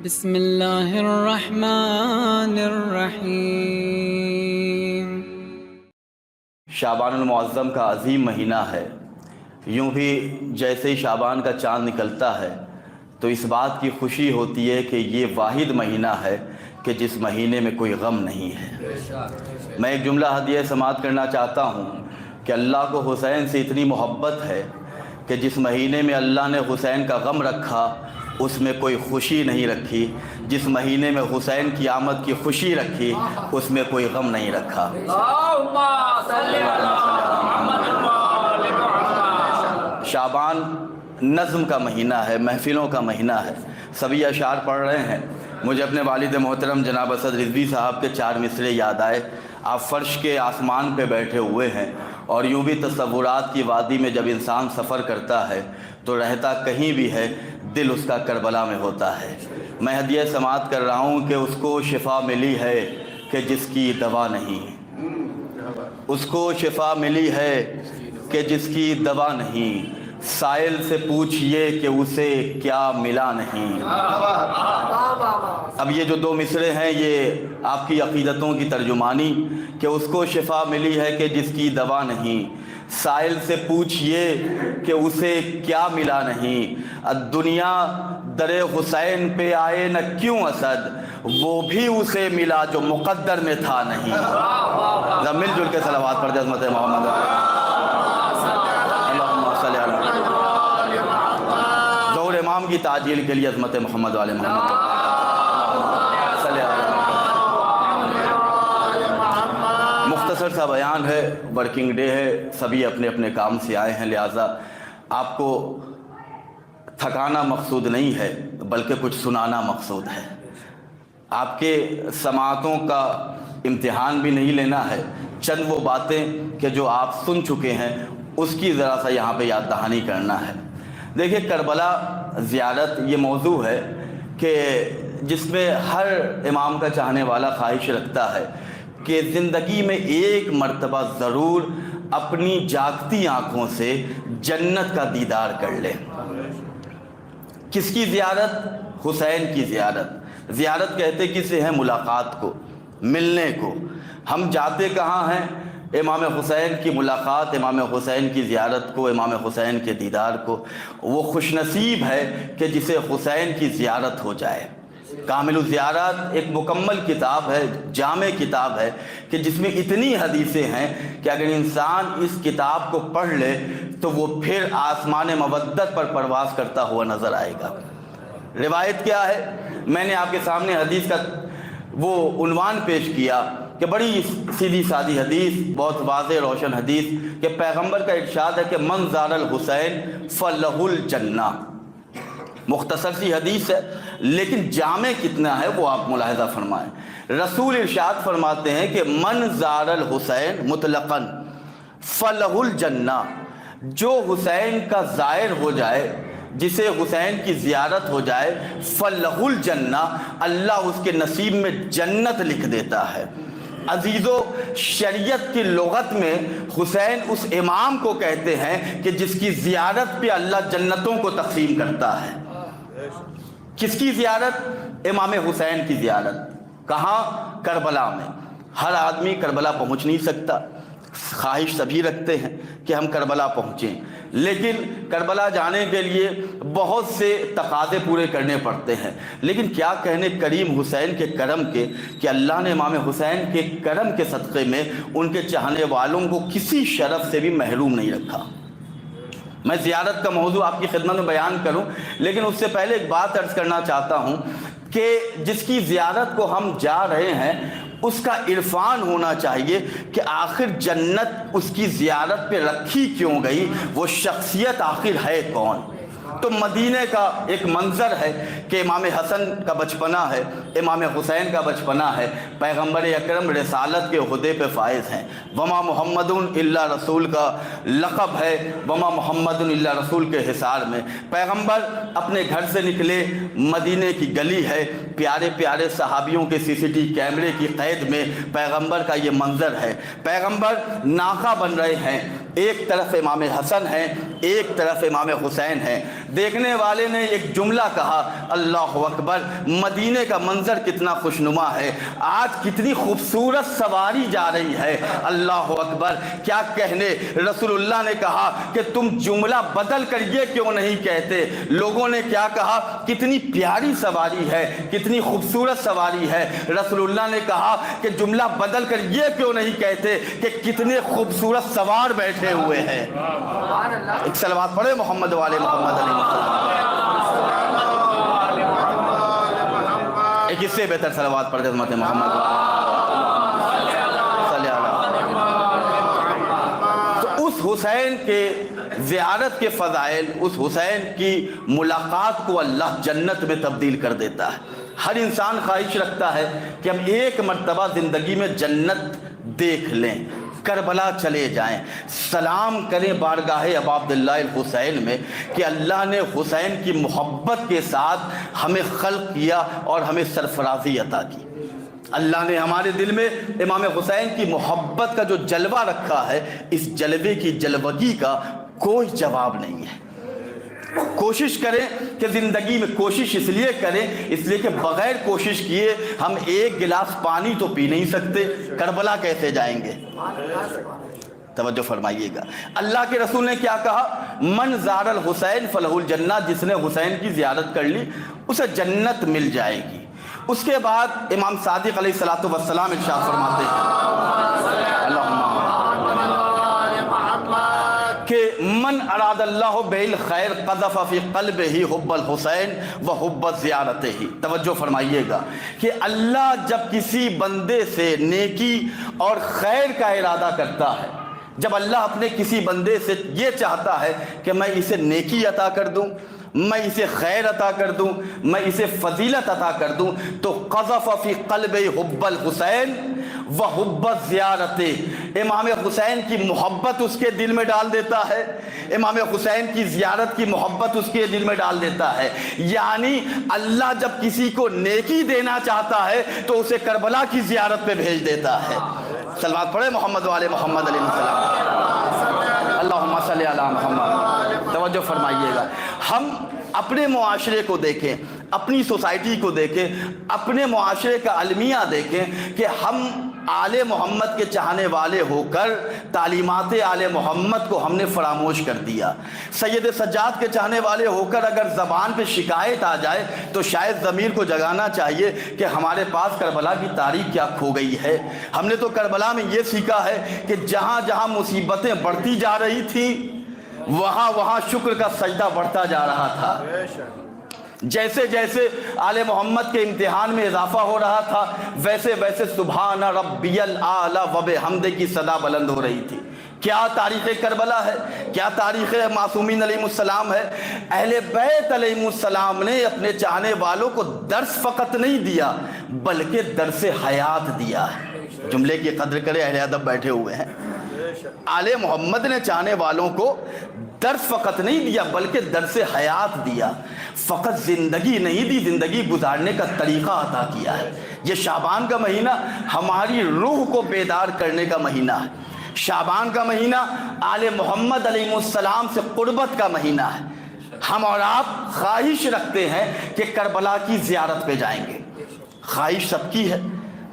بسم اللہ الرحمن الرحیم۔ شعبان المعظم کا عظیم مہینہ ہے۔ یوں بھی جیسے ہی شعبان کا چاند نکلتا ہے تو اس بات کی خوشی ہوتی ہے کہ یہ واحد مہینہ ہے کہ جس مہینے میں کوئی غم نہیں ہے۔ میں ایک جملہ ہدیہ سماعت کرنا چاہتا ہوں کہ اللہ کو حسین سے اتنی محبت ہے کہ جس مہینے میں اللہ نے حسین کا غم رکھا اس میں کوئی خوشی نہیں رکھی، جس مہینے میں حسین کی آمد کی خوشی رکھی اس میں کوئی غم نہیں رکھا۔ شعبان نظم کا مہینہ ہے، محفلوں کا مہینہ ہے، سبھی اشعار پڑھ رہے ہیں۔ مجھے اپنے والد محترم جناب اسد رضوی صاحب کے 4 مصرے یاد آئے۔ آپ فرش کے آسمان پہ بیٹھے ہوئے ہیں اور یوں بھی تصورات کی وادی میں جب انسان سفر کرتا ہے تو رہتا کہیں بھی ہے، دل اس کا کربلا میں ہوتا ہے۔ میں ہدیہ سماعت کر رہا ہوں کہ اس کو شفا ملی ہے کہ جس کی دوا نہیں، اس کو شفا ملی ہے کہ جس کی دوا نہیں، سائل سے پوچھئے کہ اسے کیا ملا نہیں۔ اب یہ جو 2 مصرے ہیں یہ آپ کی عقیدتوں کی ترجمانی کہ اس کو شفا ملی ہے کہ جس کی دوا نہیں، سائل سے پوچھئے کہ اسے کیا ملا نہیں۔ دنیا در حسین پہ آئے نہ کیوں اسد، وہ بھی اسے ملا جو مقدر میں تھا نہیں۔ مل جل کے صلوات پڑھ دے عظمت محمد۔ اللہم صلی علی ظہور امام کی تعجیل کے لیے عظمت محمد والے محمد صلی علی۔ مختصر سا بیان ہے، ورکنگ ڈے ہے، سبھی اپنے اپنے کام سے آئے ہیں، لہٰذا آپ کو تھکانا مقصود نہیں ہے بلکہ کچھ سنانا مقصود ہے۔ آپ کے سماعتوں کا امتحان بھی نہیں لینا ہے، چند وہ باتیں کہ جو آپ سن چکے ہیں اس کی ذرا سا یہاں پہ یاد دہانی کرنا ہے۔ دیکھیے کربلا زیارت یہ موضوع ہے کہ جس میں ہر امام کا چاہنے والا خواہش رکھتا ہے کہ زندگی میں ایک مرتبہ ضرور اپنی جاگتی آنکھوں سے جنت کا دیدار کر لے۔ کس کی زیارت؟ حسین کی زیارت۔ زیارت کہتے کسے ہیں؟ ملاقات کو، ملنے کو۔ ہم جاتے کہاں ہیں؟ امام حسین کی ملاقات، امام حسین کی زیارت کو، امام حسین کے دیدار کو۔ وہ خوش نصیب ہے کہ جسے حسین کی زیارت ہو جائے۔ کامل الزیارات ایک مکمل کتاب ہے، جامع کتاب ہے کہ جس میں اتنی حدیثیں ہیں کہ اگر انسان اس کتاب کو پڑھ لے تو وہ پھر آسمان مودت پر پرواز کرتا ہوا نظر آئے گا۔ روایت کیا ہے؟ میں نے آپ کے سامنے حدیث کا وہ عنوان پیش کیا کہ بڑی سیدھی سادی حدیث، بہت واضح روشن حدیث کہ پیغمبر کا ارشاد ہے کہ من زار الحسین فلہ الجنہ۔ مختصر سی حدیث ہے لیکن جامع کتنا ہے وہ آپ ملاحظہ فرمائیں۔ رسول ارشاد فرماتے ہیں کہ من زار الحسین مطلقاً فلہ الجنہ، جو حسین کا زائر ہو جائے، جسے حسین کی زیارت ہو جائے، فلہ الجنہ، اللہ اس کے نصیب میں جنت لکھ دیتا ہے۔ عزیزو، شریعت کی لغت میں حسین اس امام کو کہتے ہیں کہ جس کی زیارت پہ اللہ جنتوں کو تقسیم کرتا ہے۔ کس کی زیارت؟ امام حسین کی زیارت۔ کہاں؟ کربلا میں۔ ہر آدمی کربلا پہنچ نہیں سکتا، خواہش سبھی رکھتے ہیں کہ ہم کربلا پہنچیں، لیکن کربلا جانے کے لیے بہت سے تقاضے پورے کرنے پڑتے ہیں۔ لیکن کیا کہنے کریم حسین کے کرم کے کہ اللہ نے امام حسین کے کرم کے صدقے میں ان کے چاہنے والوں کو کسی شرف سے بھی محروم نہیں رکھا۔ میں زیارت کا موضوع آپ کی خدمت میں بیان کروں لیکن اس سے پہلے ایک بات عرض کرنا چاہتا ہوں کہ جس کی زیارت کو ہم جا رہے ہیں اس کا عرفان ہونا چاہیے کہ آخر جنت اس کی زیارت پہ رکھی کیوں گئی، وہ شخصیت آخر ہے کون۔ تو مدینہ کا ایک منظر ہے کہ امام حسن کا بچپنا ہے، امام حسین کا بچپنا ہے، پیغمبر اکرم رسالت کے عہدے پہ فائز ہیں، وما محمد الا رسول کا لقب ہے، وما محمد الا رسول کے حصار میں پیغمبر اپنے گھر سے نکلے، مدینہ کی گلی ہے، پیارے پیارے صحابیوں کے CCTV کیمرے کی قید میں پیغمبر کا یہ منظر ہے۔ پیغمبر ناقہ بن رہے ہیں، ایک طرف امام حسن ہیں، ایک طرف امام حسین ہیں۔ دیکھنے والے نے ایک جملہ کہا، اللہ اکبر، مدینے کا منظر کتنا خوشنما ہے، آج کتنی خوبصورت سواری جا رہی ہے، اللہ اکبر، کیا کہنے۔ رسول اللہ نے کہا کہ تم جملہ بدل کر یہ کیوں نہیں کہتے؟ لوگوں نے کیا کہا، کتنی پیاری سواری ہے، کتنی خوبصورت سواری ہے۔ رسول اللہ نے کہا کہ جملہ بدل کر یہ کیوں نہیں کہتے کہ کتنے خوبصورت سوار بیٹھے ہوئے ہیں۔ ایک صلوات پڑھے محمد والے محمد علیہ وسلم۔ ایک اس سے بہتر صلوات پڑھ دے حضرت محمد صلی اللہ علیہ وسلم۔ تو اس حسین کے زیارت کے فضائل، اس حسین کی ملاقات کو اللہ جنت میں تبدیل کر دیتا ہے۔ ہر انسان خواہش رکھتا ہے کہ ہم ایک مرتبہ زندگی میں جنت دیکھ لیں، کربلا چلے جائیں، سلام کریں بارگاہ ابا عبداللہ الحسین میں کہ اللہ نے حسین کی محبت کے ساتھ ہمیں خلق کیا اور ہمیں سرفرازی عطا کی۔ اللہ نے ہمارے دل میں امام حسین کی محبت کا جو جلوہ رکھا ہے، اس جلوے کی جلوگی کا کوئی جواب نہیں ہے۔ کوشش کریں کہ زندگی میں کوشش اس لیے کریں، اس لیے کہ بغیر کوشش کیے ہم ایک گلاس پانی تو پی نہیں سکتے، کربلا کیسے جائیں گے؟ توجہ فرمائیے گا۔ اللہ کے رسول نے کیا کہا، من زار الحسین فلہ الجنہ، جس نے حسین کی زیارت کر لی اسے جنت مل جائے گی۔ اس کے بعد امام صادق علیہ الصلوۃ والسلام ارشاد فرماتے ہیں، اللہم کہ من اراد اللہ بہل خیر قذف فی قلبہ حب الحسین و حب زیارتہ۔ توجہ فرمائیے گا کہ اللہ جب کسی بندے سے نیکی اور خیر کا ارادہ کرتا ہے، جب اللہ اپنے کسی بندے سے یہ چاہتا ہے کہ میں اسے نیکی عطا کر دوں، میں اسے خیر عطا کر دوں، میں اسے فضیلت عطا کر دوں، تو قذف فی قلب حب الحسین و حب زیارت، امام حسین کی محبت اس کے دل میں ڈال دیتا ہے، امام حسین کی زیارت کی محبت اس کے دل میں ڈال دیتا ہے۔ یعنی اللہ جب کسی کو نیکی دینا چاہتا ہے تو اسے کربلا کی زیارت پہ بھیج دیتا ہے۔ صلوات پڑھے محمد والے محمد علیہ السلام، اللہم صلی علی محمد۔ توجہ فرمائیے گا، ہم اپنے معاشرے کو دیکھیں، اپنی سوسائٹی کو دیکھیں، اپنے معاشرے کا المیہ دیکھیں کہ ہم آل محمد کے چاہنے والے ہو کر تعلیمات آل محمد کو ہم نے فراموش کر دیا۔ سید سجاد کے چاہنے والے ہو کر اگر زبان پہ شکایت آ جائے تو شاید ضمیر کو جگانا چاہیے کہ ہمارے پاس کربلا کی تاریخ کیا کھو گئی ہے۔ ہم نے تو کربلا میں یہ سیکھا ہے کہ جہاں جہاں مصیبتیں بڑھتی جا رہی تھیں وہاں وہاں شکر کا سجدہ بڑھتا جا رہا تھا۔ جیسے جیسے آل محمد کے امتحان میں اضافہ ہو رہا تھا ویسے ویسے سبحان ربی الاعلی و بحمدہ کی صدا بلند ہو رہی تھی۔ کیا تاریخ کربلا ہے، کیا تاریخ معصومین علیہ السلام ہے۔ اہل بیت علیہ السلام نے اپنے چاہنے والوں کو درس فقط نہیں دیا بلکہ درس حیات دیا ہے۔ جملے کی قدر کرے، اہل ادب بیٹھے ہوئے ہیں۔ آل محمد نے چاہنے والوں کو درس فقط نہیں دیا بلکہ درس حیات دیا۔ فقط زندگی نہیں دی، زندگی گزارنے کا طریقہ عطا کیا ہے۔ یہ شعبان کا مہینہ ہماری روح کو بیدار کرنے کا مہینہ ہے۔ شعبان کا مہینہ آل محمد علیہ السلام سے قربت کا مہینہ ہے۔ ہم اور آپ خواہش رکھتے ہیں کہ کربلا کی زیارت پہ جائیں گے، خواہش سب کی ہے۔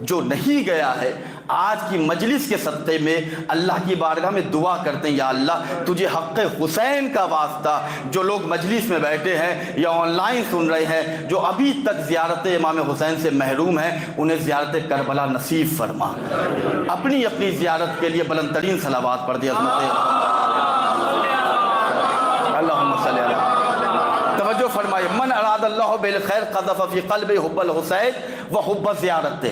جو نہیں گیا ہے آج کی مجلس کے صدقے میں اللہ کی بارگاہ میں دعا کرتے ہیں، یا اللہ تجھے حق حسین کا واسطہ، جو لوگ مجلس میں بیٹھے ہیں یا آن لائن سن رہے ہیں جو ابھی تک زیارت امام حسین سے محروم ہیں، انہیں زیارت کربلا نصیب فرما۔ اپنی اپنی زیارت کے لیے بلند ترین صلوات پڑھ دی عظمت اللہم صلی علیہ۔ توجہ فرمائے، من اراد اللہ بالخیر قذف فی قلب حب الحسین و حب زیارت،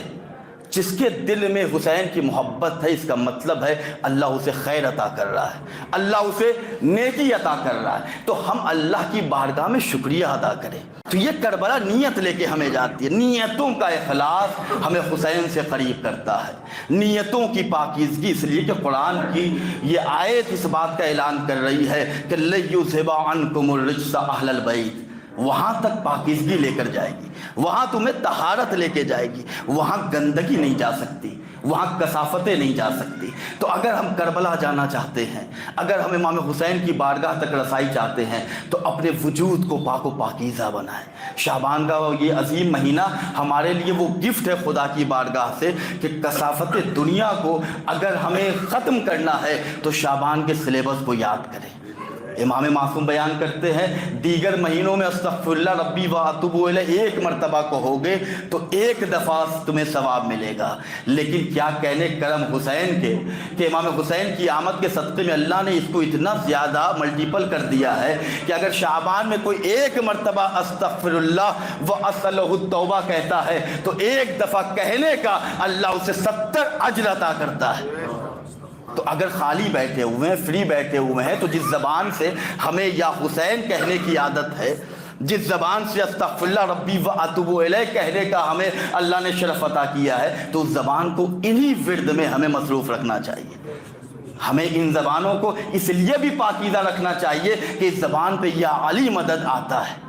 جس کے دل میں حسین کی محبت ہے، اس کا مطلب ہے اللہ اسے خیر عطا کر رہا ہے، اللہ اسے نیکی عطا کر رہا ہے۔ تو ہم اللہ کی بارگاہ میں شکریہ ادا کریں۔ تو یہ کربلا نیت لے کے ہمیں جاتی ہے۔ نیتوں کا اخلاص ہمیں حسین سے قریب کرتا ہے، نیتوں کی پاکیزگی، اس لیے کہ قرآن کی یہ آیت اس بات کا اعلان کر رہی ہے کہ لِیُذْهِبَ عَنْکُمُ الرِّجْسَ أَهْلَ الْبَیْتِ، وہاں تک پاکیزگی لے کر جائے گی، وہاں تمہیں طہارت لے کے جائے گی، وہاں گندگی نہیں جا سکتی، وہاں کثافتیں نہیں جا سکتی۔ تو اگر ہم کربلا جانا چاہتے ہیں، اگر ہم امام حسین کی بارگاہ تک رسائی چاہتے ہیں، تو اپنے وجود کو پاک و پاکیزہ بنائیں۔ شعبان کا یہ عظیم مہینہ ہمارے لیے وہ گفٹ ہے خدا کی بارگاہ سے کہ کثافت دنیا کو اگر ہمیں ختم کرنا ہے تو شعبان کے سلیبس کو یاد کریں۔ امام معصوم بیان کرتے ہیں دیگر مہینوں میں استغفر اللہ ربی و اتوب الیہ ایک مرتبہ کہو گے تو ایک دفعہ تمہیں ثواب ملے گا، لیکن کیا کہنے کرم حسین کے کہ امام حسین کی آمد کے صدقے میں اللہ نے اس کو اتنا زیادہ ملٹیپل کر دیا ہے کہ اگر شعبان میں کوئی ایک مرتبہ استغفر اللہ و اسألہ التوبہ کہتا ہے تو ایک دفعہ کہنے کا اللہ اسے 70 اجر عطا کرتا ہے۔ تو اگر خالی بیٹھے ہوئے ہیں، فری بیٹھے ہوئے ہیں، تو جس زبان سے ہمیں یا حسین کہنے کی عادت ہے، جس زبان سے استغفر اللہ ربی و اتوب الیہ کہنے کا ہمیں اللہ نے شرف عطا کیا ہے، تو اس زبان کو انہی ورد میں ہمیں مصروف رکھنا چاہیے۔ ہمیں ان زبانوں کو اس لیے بھی پاکیزہ رکھنا چاہیے کہ اس زبان پہ یا علی مدد آتا ہے۔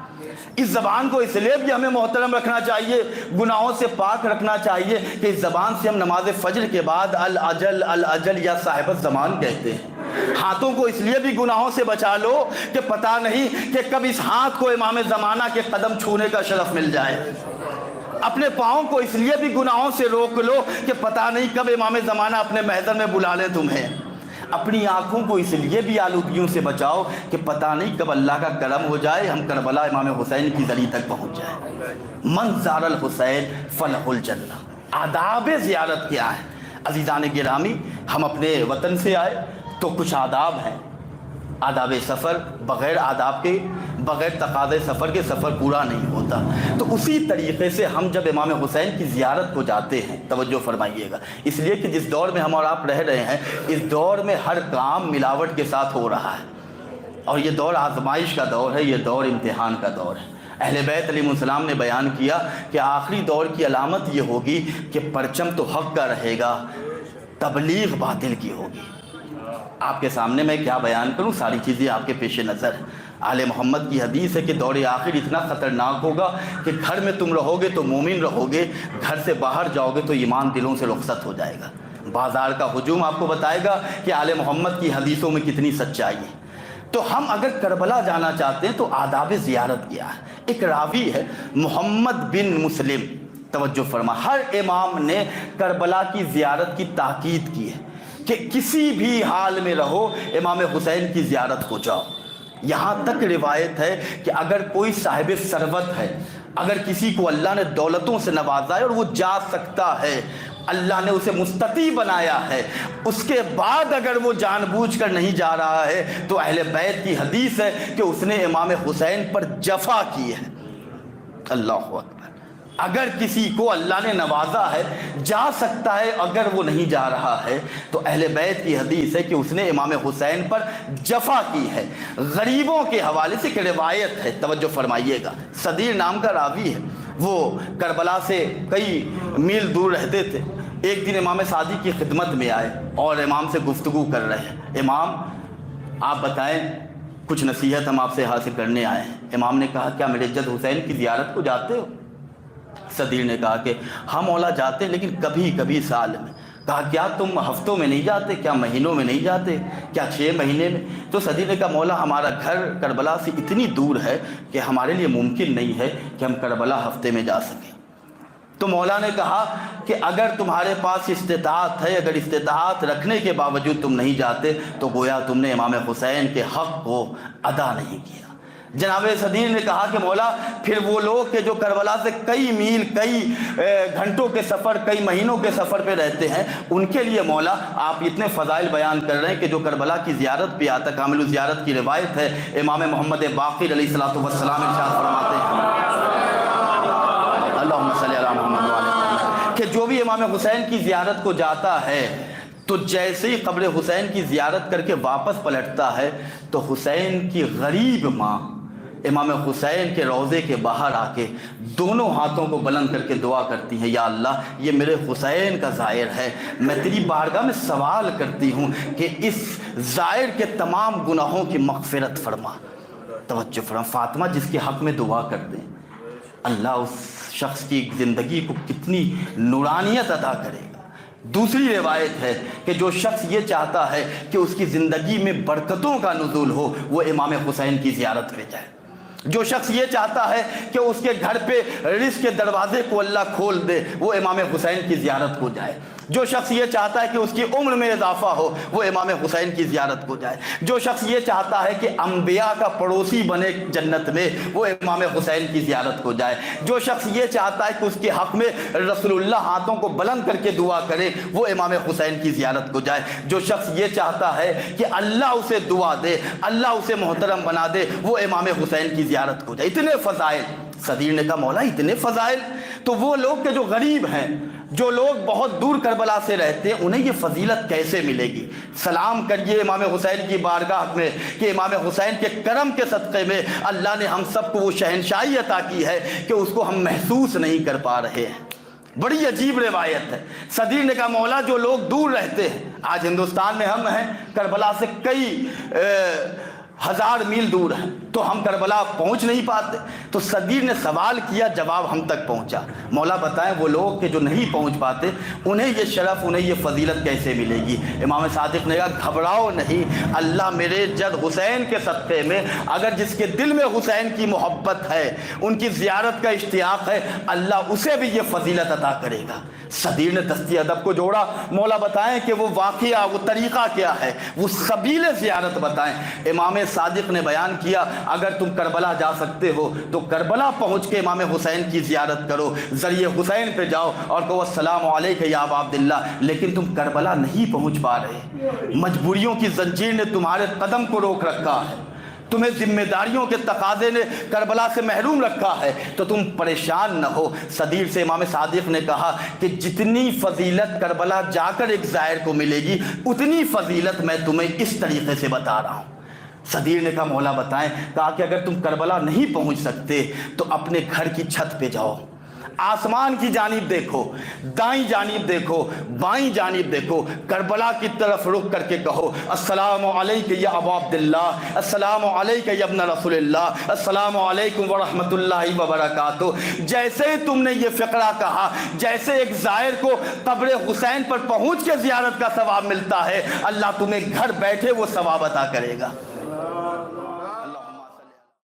اس زبان کو اس لیے بھی ہمیں محترم رکھنا چاہیے، گناہوں سے پاک رکھنا چاہیے کہ اس زبان سے ہم نماز فجر کے بعد الاجل الاجل یا صاحب الزمان کہتے ہیں۔ ہاتھوں کو اس لیے بھی گناہوں سے بچا لو کہ پتہ نہیں کہ کب اس ہاتھ کو امام زمانہ کے قدم چھونے کا شرف مل جائے۔ اپنے پاؤں کو اس لیے بھی گناہوں سے روک لو کہ پتہ نہیں کب امام زمانہ اپنے محضر میں بلا لیں تمہیں۔ اپنی آنکھوں کو اس لیے بھی آلودگیوں سے بچاؤ کہ پتہ نہیں کب اللہ کا کرم ہو جائے ہم کربلا امام حسین کی گلی تک پہنچ جائیں۔ من زار الحسین فلہ الجنہ۔ آداب زیارت کیا ہے؟ عزیزان گرامی، ہم اپنے وطن سے آئے تو کچھ آداب ہیں۔ آداب سفر، بغیر آداب کے، بغیر تقاضے سفر کے سفر پورا نہیں ہوتا۔ تو اسی طریقے سے ہم جب امام حسین کی زیارت کو جاتے ہیں، توجہ فرمائیے گا، اس لیے کہ جس دور میں ہم اور آپ رہ رہے ہیں اس دور میں ہر کام ملاوٹ کے ساتھ ہو رہا ہے، اور یہ دور آزمائش کا دور ہے، یہ دور امتحان کا دور ہے۔ اہل بیت علیہ السلام نے بیان کیا کہ آخری دور کی علامت یہ ہوگی کہ پرچم تو حق کا رہے گا، تبلیغ باطل کی ہوگی۔ آپ کے سامنے میں کیا بیان کروں، ساری چیزیں آپ کے پیش نظر ہیں۔ آل محمد کی حدیث ہے کہ دور آخر اتنا خطرناک ہوگا کہ گھر میں تم رہو گے تو مومن رہو گے، گھر سے باہر جاؤ گے تو ایمان دلوں سے رخصت ہو جائے گا۔ بازار کا ہجوم آپ کو بتائے گا کہ آل محمد کی حدیثوں میں کتنی سچائی ہے۔ تو ہم اگر کربلا جانا چاہتے ہیں تو آداب زیارت کیا ہے؟ ایک راوی ہے محمد بن مسلم، توجہ فرما، ہر امام نے کربلا کی زیارت کی تاکید کی ہے کہ کسی بھی حال میں رہو امام حسین کی زیارت کو جاؤ۔ یہاں تک روایت ہے کہ اگر کوئی صاحب ثروت ہے، اگر کسی کو اللہ نے دولتوں سے نوازا ہے اور وہ جا سکتا ہے، اللہ نے اسے مستطیع بنایا ہے، اس کے بعد اگر وہ جان بوجھ کر نہیں جا رہا ہے تو اہل بیت کی حدیث ہے کہ اس نے امام حسین پر جفا کی ہے۔ اللہ اکبر۔ اگر کسی کو اللہ نے نوازا ہے، جا سکتا ہے، اگر وہ نہیں جا رہا ہے تو اہل بیت کی حدیث ہے کہ اس نے امام حسین پر جفا کی ہے۔ غریبوں کے حوالے سے ایک روایت ہے، توجہ فرمائیے گا، صدیر نام کا راوی ہے، وہ کربلا سے کئی میل دور رہتے تھے۔ ایک دن امام صادق کی خدمت میں آئے اور امام سے گفتگو کر رہے ہیں، امام آپ بتائیں، کچھ نصیحت ہم آپ سے حاصل کرنے آئے ہیں۔ امام نے کہا کیا میرے جد حسین کی زیارت کو جاتے ہو؟ صدیر نے کہا کہ ہم مولا جاتے ہیں لیکن کبھی کبھی سال میں۔ کہا کیا تم ہفتوں میں نہیں جاتے، کیا مہینوں میں نہیں جاتے، کیا 6 مہینے میں؟ تو صدیر نے کہا مولا ہمارا گھر کربلا سے اتنی دور ہے کہ ہمارے لیے ممکن نہیں ہے کہ ہم کربلا ہفتے میں جا سکیں۔ تو مولا نے کہا کہ اگر تمہارے پاس استطاعت ہے، اگر استطاعت رکھنے کے باوجود تم نہیں جاتے تو گویا تم نے امام حسین کے حق کو ادا نہیں کیا۔ جناب صدیر نے کہا کہ مولا پھر وہ لوگ کہ جو کربلا سے کئی میل، کئی گھنٹوں کے سفر، کئی مہینوں کے سفر پہ رہتے ہیں، ان کے لیے مولا آپ اتنے فضائل بیان کر رہے ہیں کہ جو کربلا کی زیارت پہ آتا، کامل زیارت کی روایت ہے، امام محمد باقر علیہ السلام ارشاد فرماتے ہیں، اللہم صلی علی محمد وعلی محمد، کہ جو بھی امام حسین کی زیارت کو جاتا ہے تو جیسے ہی قبر حسین کی زیارت کر کے واپس پلٹتا ہے تو حسین کی غریب ماں امام حسین کے روضے کے باہر آ کے دونوں ہاتھوں کو بلند کر کے دعا کرتی ہیں، یا اللہ یہ میرے حسین کا زائر ہے، میں تیری بارگاہ میں سوال کرتی ہوں کہ اس زائر کے تمام گناہوں کی مغفرت فرما۔ توجہ فرما، فاطمہ جس کے حق میں دعا کر دیں اللہ اس شخص کی زندگی کو کتنی نورانیت عطا کرے گا۔ دوسری روایت ہے کہ جو شخص یہ چاہتا ہے کہ اس کی زندگی میں برکتوں کا نزول ہو وہ امام حسین کی زیارت پہ جائے۔ جو شخص یہ چاہتا ہے کہ اس کے گھر پہ رزق کے دروازے کو اللہ کھول دے وہ امام حسین کی زیارت کو جائے۔ جو شخص یہ چاہتا ہے کہ اس کی عمر میں اضافہ ہو وہ امام حسین کی زیارت کو جائے۔ جو شخص یہ چاہتا ہے کہ انبیاء کا پڑوسی بنے جنت میں وہ امام حسین کی زیارت کو جائے۔ جو شخص یہ چاہتا ہے کہ اس کے حق میں رسول اللہ ہاتھوں کو بلند کر کے دعا کرے وہ امام حسین کی زیارت کو جائے۔ جو شخص یہ چاہتا ہے کہ اللہ اسے دعا دے، اللہ اسے محترم بنا دے وہ امام حسین کی زیارت کو جائے۔ اتنے فضائل، صدیر نے کہا مولا اتنے فضائل، تو وہ لوگ کہ جو غریب ہیں، جو لوگ بہت دور کربلا سے رہتے ہیں انہیں یہ فضیلت کیسے ملے گی؟ سلام کریے امام حسین کی بارگاہ میں کہ امام حسین کے کرم کے صدقے میں اللہ نے ہم سب کو وہ شہنشاہی عطا کی ہے کہ اس کو ہم محسوس نہیں کر پا رہے ہیں۔ بڑی عجیب روایت ہے۔ صدیر نے کہا مولا جو لوگ دور رہتے ہیں، آج ہندوستان میں ہم ہیں، کربلا سے کئی ہزار میل دور ہیں تو ہم کربلا پہنچ نہیں پاتے، تو صدیر نے سوال کیا، جواب ہم تک پہنچا۔ مولا بتائیں وہ لوگ کہ جو نہیں پہنچ پاتے انہیں یہ شرف، انہیں یہ فضیلت کیسے ملے گی؟ امام صادق نے کہا گھبراؤ نہیں، اللہ میرے جد حسین کے صدقے میں اگر جس کے دل میں حسین کی محبت ہے، ان کی زیارت کا اشتیاق ہے، اللہ اسے بھی یہ فضیلت عطا کرے گا۔ صدیر نے دستی ادب کو جوڑا، مولا بتائیں کہ وہ واقعہ، وہ طریقہ کیا ہے، وہ سبیل زیارت بتائیں۔ امام صادق نے بیان کیا اگر تم کربلا جا سکتے ہو تو کربلا پہنچ کے امام حسین کی زیارت کرو، ذریعے حسین پہ جاؤ اور کہو السلام علیکہ یا ابا عبداللہ۔ لیکن تم کربلا نہیں پہنچ پا رہے، مجبوریوں کی زنجیر نے تمہارے قدم کو روک رکھا ہے، تمہیں ذمہ داریوں کے تقاضے نے کربلا سے محروم رکھا ہے، تو تم پریشان نہ ہو۔ صدیر سے امام صادق نے کہا کہ جتنی فضیلت کربلا جا کر ایک زائر کو ملے گی اتنی فضیلت میں تمہیں اس طریقے سے بتا رہا ہوں۔ صدیر نے کہا مولا بتائیں، کہا کہ اگر تم کربلا نہیں پہنچ سکتے تو اپنے گھر کی چھت پہ جاؤ، آسمان کی جانب دیکھو، دائیں جانب دیکھو، بائیں جانب دیکھو، کربلا کی طرف رخ کر کے کہو السلام علیکہ یا ابا عبداللہ، السلام علیکہ یا ابن رسول اللہ، السلام علیکم ورحمۃ اللہ وبرکاتہ۔ جیسے تم نے یہ فقرہ کہا، جیسے ایک زائر کو قبر حسین پر پہنچ کے زیارت کا ثواب ملتا ہے، اللہ تمہیں گھر بیٹھے وہ ثواب عطا کرے گا۔